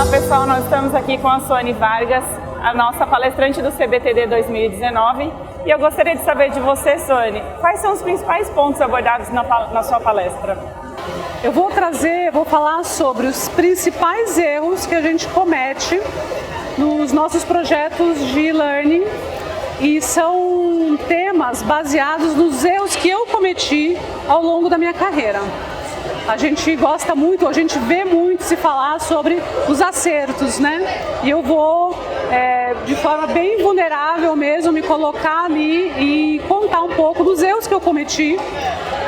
Olá pessoal, nós estamos aqui com a Sônia Vargas, a nossa palestrante do CBTD 2019, e eu gostaria de saber de você, Sônia, quais são os principais pontos abordados na sua palestra? Eu vou falar sobre os principais erros que a gente comete nos nossos projetos de e-learning, e são temas baseados nos erros que eu cometi ao longo da minha carreira. A gente gosta muito, a gente vê muito se falar sobre os acertos, né? E eu vou, de forma bem vulnerável mesmo, me colocar ali e contar um pouco dos erros que eu cometi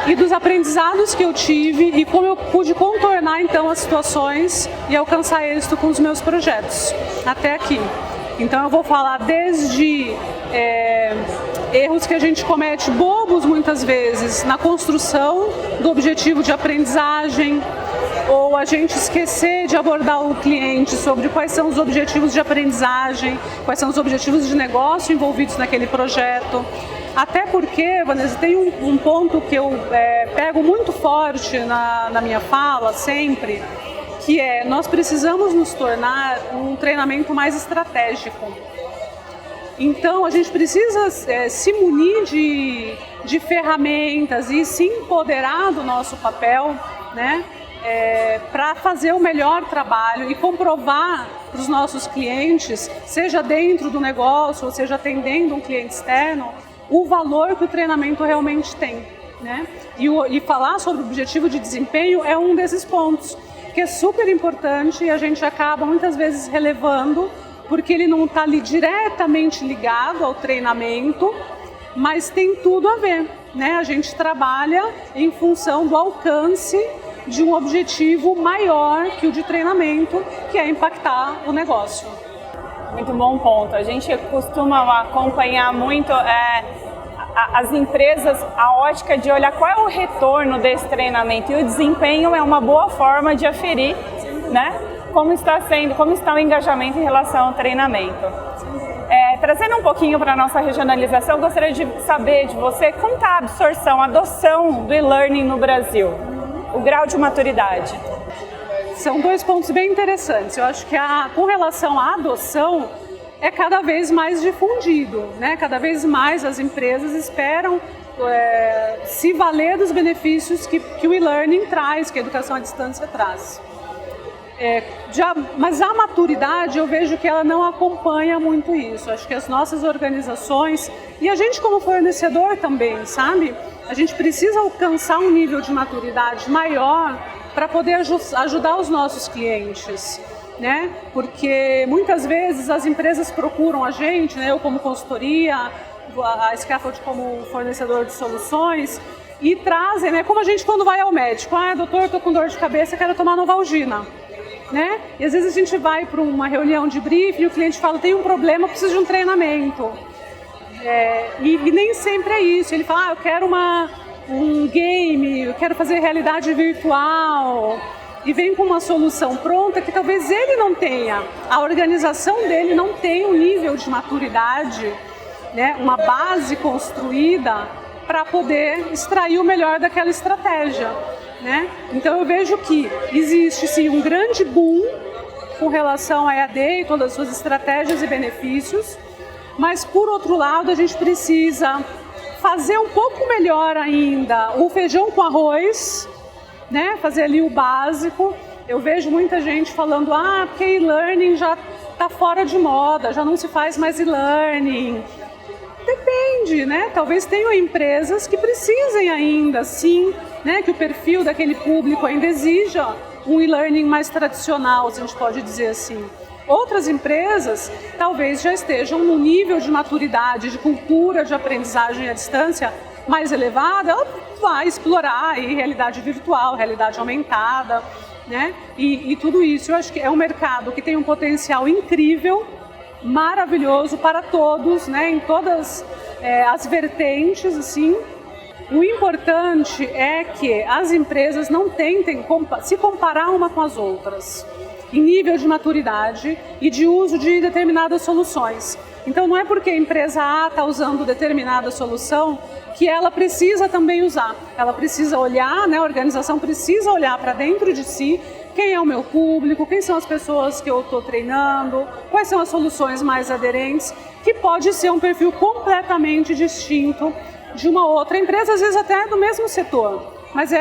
e dos aprendizados que eu tive e como eu pude contornar então as situações e alcançar êxito com os meus projetos até aqui. Então eu vou falar desde erros que a gente comete bobos muitas vezes na construção do objetivo de aprendizagem, ou a gente esquecer de abordar o cliente sobre quais são os objetivos de aprendizagem, quais são os objetivos de negócio envolvidos naquele projeto. Até porque, Vanessa, tem um ponto que eu pego muito forte na minha fala sempre, que nós precisamos nos tornar um treinamento mais estratégico. Então, a gente precisa se munir de ferramentas e se empoderar do nosso papel, né, para fazer o melhor trabalho e comprovar para os nossos clientes, seja dentro do negócio ou seja atendendo um cliente externo, o valor que o treinamento realmente tem, né? E falar sobre o objetivo de desempenho é um desses pontos, que é super importante e a gente acaba muitas vezes relevando, porque ele não está ali diretamente ligado ao treinamento, mas tem tudo a ver, né? A gente trabalha em função do alcance de um objetivo maior que o de treinamento, que é impactar o negócio. Muito bom ponto. A gente costuma acompanhar muito as empresas, a ótica de olhar qual é o retorno desse treinamento, e o desempenho é uma boa forma de aferir, né, como está o engajamento em relação ao treinamento. Trazendo um pouquinho para a nossa regionalização, eu gostaria de saber de você como está a absorção, a adoção do e-learning no Brasil, o grau de maturidade. São dois pontos bem interessantes. Eu acho que com relação à adoção, é cada vez mais difundido, né? Cada vez mais as empresas esperam se valer dos benefícios que o e-learning traz, que a educação à distância traz. Mas a maturidade, eu vejo que ela não acompanha muito isso. Acho que as nossas organizações, e a gente como fornecedor também, sabe? A gente precisa alcançar um nível de maturidade maior para poder ajudar os nossos clientes, né? Porque muitas vezes as empresas procuram a gente, né? Eu como consultoria, a Scaffold como fornecedor de soluções, e trazem, né? Como a gente quando vai ao médico, doutor, eu tô com dor de cabeça, quero tomar Novalgina, né? E às vezes a gente vai para uma reunião de briefing e o cliente fala, tem um problema, preciso de um treinamento. E nem sempre é isso. Ele fala, eu quero um game, eu quero fazer realidade virtual, e vem com uma solução pronta que talvez ele não tenha, a organização dele não tem um nível de maturidade, né, uma base construída para poder extrair o melhor daquela estratégia, né? Então eu vejo que existe sim um grande boom com relação à EAD e todas as suas estratégias e benefícios, mas por outro lado a gente precisa fazer um pouco melhor ainda o feijão com arroz, né? Fazer ali o básico. Eu vejo muita gente falando, porque e-learning já está fora de moda, já não se faz mais e-learning. Depende, né? Talvez tenham empresas que precisem ainda, sim, né? Que o perfil daquele público ainda exija um e-learning mais tradicional, se a gente pode dizer assim. Outras empresas talvez já estejam no nível de maturidade, de cultura de aprendizagem à distância mais elevada, ela vai explorar aí realidade virtual, realidade aumentada, né? E tudo isso eu acho que é um mercado que tem um potencial incrível, maravilhoso para todos, né? Em todas as vertentes, assim. O importante é que as empresas não tentem se comparar uma com as outras em nível de maturidade e de uso de determinadas soluções. Então não é porque a empresa A está usando determinada solução que ela precisa também usar. Ela precisa olhar, né, a organização precisa olhar para dentro de si, quem é o meu público, quem são as pessoas que eu estou treinando, quais são as soluções mais aderentes, que pode ser um perfil completamente distinto de uma outra empresa, às vezes até do mesmo setor, mas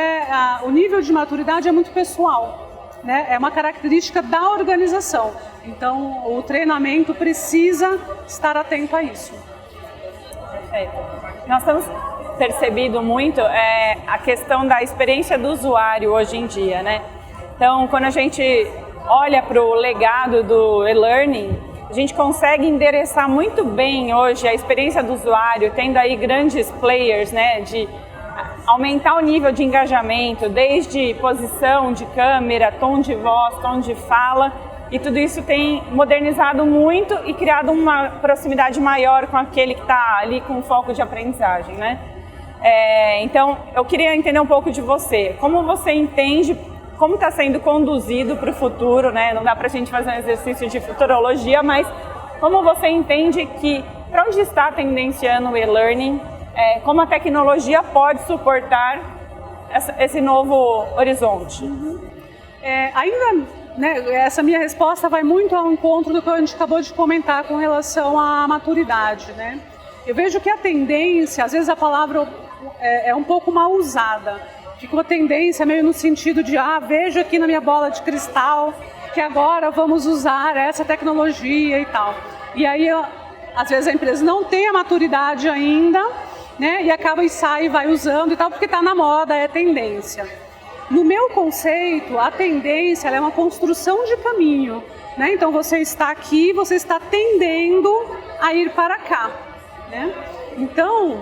o nível de maturidade é muito pessoal, né? É uma característica da organização, então o treinamento precisa estar atento a isso. Perfeito. Nós estamos percebido muito a questão da experiência do usuário hoje em dia, né? Então, quando a gente olha para o legado do e-learning, a gente consegue endereçar muito bem hoje a experiência do usuário, tendo aí grandes players, né, de aumentar o nível de engajamento, desde posição de câmera, tom de voz, tom de fala, e tudo isso tem modernizado muito e criado uma proximidade maior com aquele que está ali com foco de aprendizagem, né? Então, eu queria entender um pouco de você. Como você entende como está sendo conduzido para o futuro, né? Não dá para a gente fazer um exercício de futurologia, mas como você entende que, para onde está tendenciando o e-learning, como a tecnologia pode suportar esse novo horizonte? Ainda, né, essa minha resposta vai muito ao encontro do que a gente acabou de comentar com relação à maturidade, né? Eu vejo que a tendência, às vezes a palavra é um pouco mal usada. Fica uma tendência meio no sentido de, vejo aqui na minha bola de cristal que agora vamos usar essa tecnologia e tal. E aí, às vezes a empresa não tem a maturidade ainda, né, e acaba e sai e vai usando e tal, porque está na moda, é tendência. No meu conceito, a tendência ela é uma construção de caminho, né? Então você está aqui, você está tendendo a ir para cá, né? Então,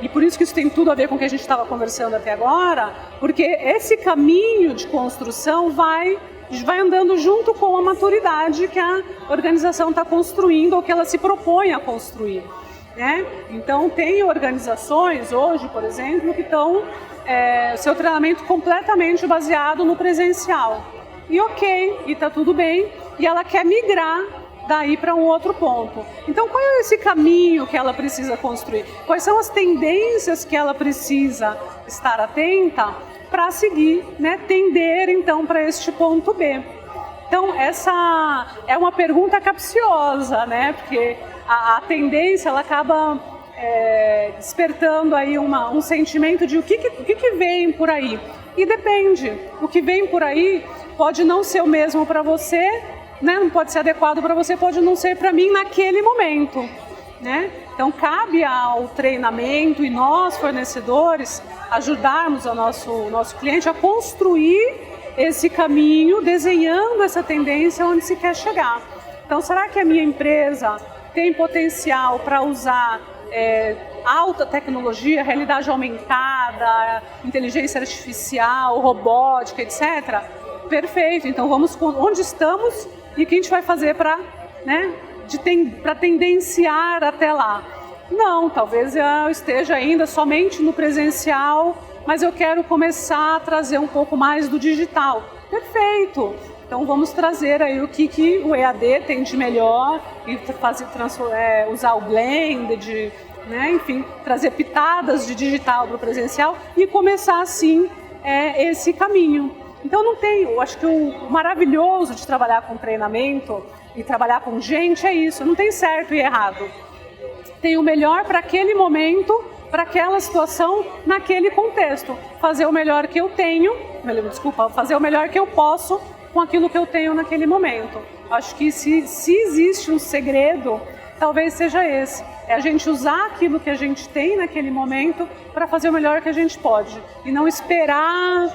e por isso que isso tem tudo a ver com o que a gente estava conversando até agora, porque esse caminho de construção vai andando junto com a maturidade que a organização está construindo ou que ela se propõe a construir, né? Então, tem organizações hoje, por exemplo, que estão seu treinamento completamente baseado no presencial. E ok, e está tudo bem, e ela quer migrar daí para um outro ponto. Então, qual é esse caminho que ela precisa construir? Quais são as tendências que ela precisa estar atenta para seguir, né, tender então para este ponto B? Então, essa é uma pergunta capciosa, né? Porque a tendência ela acaba despertando aí um sentimento de o que vem por aí. E depende, o que vem por aí pode não ser o mesmo para você, né? Não pode ser adequado para você, pode não ser para mim naquele momento, né? Então cabe ao treinamento e nós, fornecedores, ajudarmos o nosso cliente a construir esse caminho, desenhando essa tendência onde se quer chegar. Então, será que a minha empresa tem potencial para usar alta tecnologia, realidade aumentada, inteligência artificial, robótica, etc.? Perfeito, então vamos onde estamos e o que a gente vai fazer para, né, para tendenciar até lá. Não, talvez eu esteja ainda somente no presencial, mas eu quero começar a trazer um pouco mais do digital. Perfeito, então vamos trazer aí o que o EAD tem de melhor e usar o Blended, né, enfim, trazer pitadas de digital para o presencial e começar assim esse caminho. Então eu acho que o maravilhoso de trabalhar com treinamento e trabalhar com gente é isso, não tem certo e errado. Tem o melhor para aquele momento, para aquela situação, naquele contexto. Fazer o melhor que eu tenho, fazer o melhor que eu posso com aquilo que eu tenho naquele momento. Acho que se existe um segredo, talvez seja esse. É a gente usar aquilo que a gente tem naquele momento para fazer o melhor que a gente pode. E não esperar,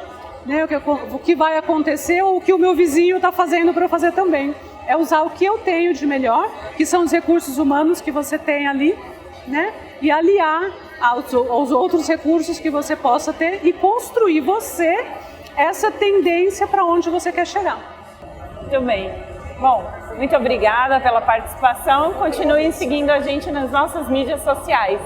né, o que vai acontecer ou o que o meu vizinho está fazendo para eu fazer também. É usar o que eu tenho de melhor, que são os recursos humanos que você tem ali, né, e aliar aos outros recursos que você possa ter e construir você essa tendência para onde você quer chegar. Muito bem. Bom, muito obrigada pela participação. Continue seguindo a gente nas nossas mídias sociais.